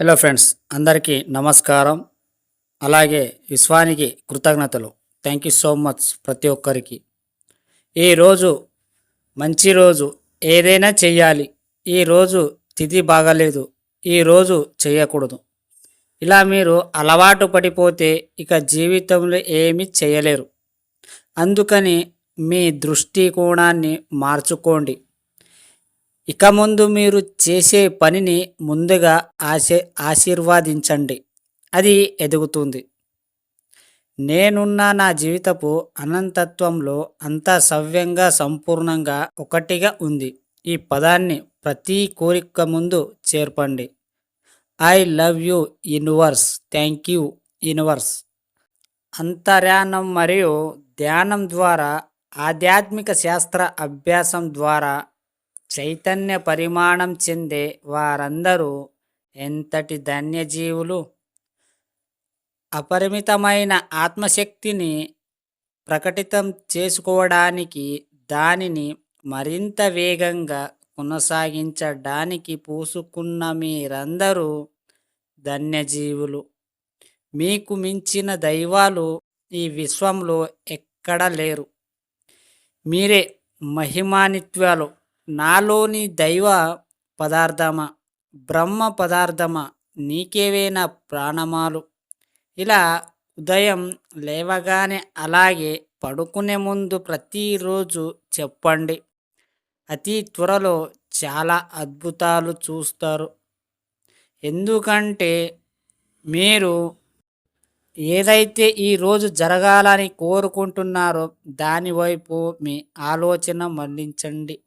Hello friends, అందరికీ నమస్కారం. అలాగే విశ్వానికి కృతజ్ఞతలు. థ్యాంక్ యూ సో మచ్ ప్రతి ఒక్కరికి. ఈరోజు మంచి రోజు, ఏదైనా చెయ్యాలి. ఈరోజు తిథి బాగలేదు, ఈరోజు చేయకూడదు. ఇలా మీరు అలవాటు పడిపోతే ఇక జీవితంలో ఏమీ చేయలేరు. అందుకని మీ దృష్టికోణాన్ని మార్చుకోండి. ఇక ముందు మీరు చేసే పనిని ముందుగా ఆశీర్వదించండి. అది ఎదుగుతుంది. నేనున్న నా జీవితపు అనంతత్వంలో అంతా సవ్యంగా, సంపూర్ణంగా ఒకటిగా ఉంది. ఈ పదాన్ని ప్రతి కోరిక ముందు చేర్పండి. I love you universe. Thank you universe. అంతర్యానం మరియు ధ్యానం ద్వారా, ఆధ్యాత్మిక శాస్త్ర అభ్యాసం ద్వారా చైతన్య పరిమాణం చెందే వారందరూ ఎంతటి ధన్యజీవులు. అపరిమితమైన ఆత్మశక్తిని ప్రకటితం చేసుకోవడానికి, దానిని మరింత వేగంగా కొనసాగించడానికి పూసుకున్న మీరందరూ ధన్యజీవులు. మీకు మించిన దైవాలు ఈ విశ్వంలో ఎక్కడ లేరు. మీరే మహిమాన్వితులు. నాలోని దైవ పదార్థమా, బ్రహ్మ పదార్థమా, నీకేవైనా ప్రాణమాలు. ఇలా ఉదయం లేవగానే, అలాగే పడుకునే ముందు ప్రతిరోజు చెప్పండి. అతి త్వరలో చాలా అద్భుతాలు చూస్తారు. ఎందుకంటే మీరు ఏదైతే ఈరోజు జరగాలని కోరుకుంటున్నారో దానివైపు మీ ఆలోచన మళ్లించండి.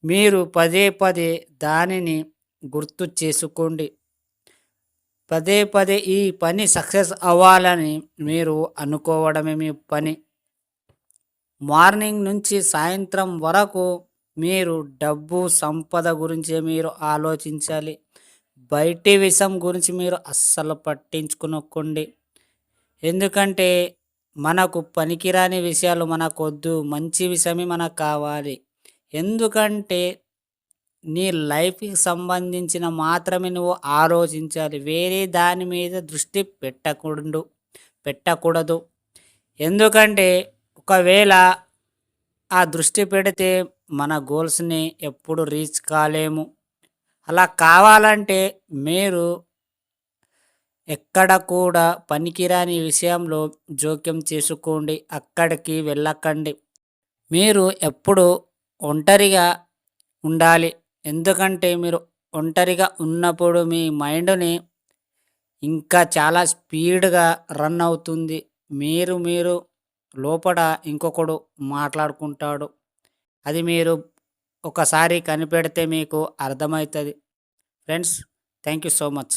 మీరు పదే పదే దానిని గుర్తు చేసుకోండి. పదే పదే ఈ పని సక్సెస్ అవ్వాలని మీరు అనుకోవడమే మీ పని. మార్నింగ్ నుంచి సాయంత్రం వరకు మీరు డబ్బు, సంపద గురించి మీరు ఆలోచించాలి. బయటి విషయం గురించి మీరు అస్సలు పట్టించుకోకండి. ఎందుకంటే మనకు పనికిరాని విషయాలు మనకొద్దు, మంచి విషయమే మనకు కావాలి. ఎందుకంటే నీ లైఫ్కి సంబంధించిన మాత్రమే నువ్వు ఆలోచించాలి. వేరే దాని మీద దృష్టి పెట్టకూడదు. ఎందుకంటే ఒకవేళ ఆ దృష్టి పెడితే మన గోల్స్ని ఎప్పుడు రీచ్ కాలేము. అలా కావాలంటే మీరు ఎక్కడ కూడా పనికిరాని విషయంలో జోక్యం చేసుకోండి, అక్కడికి వెళ్ళకండి. మీరు ఎప్పుడు ఒంటరిగా ఉండాలి. ఎందుకంటే మీరు ఒంటరిగా ఉన్నప్పుడు మీ మైండ్ని ఇంకా చాలా స్పీడ్గా రన్ అవుతుంది. మీరు లోపల ఇంకొకడు మాట్లాడుకుంటాడు. అది మీరు ఒకసారి కనిపెడితే మీకు అర్థమవుతుంది. Friends, thank you so much.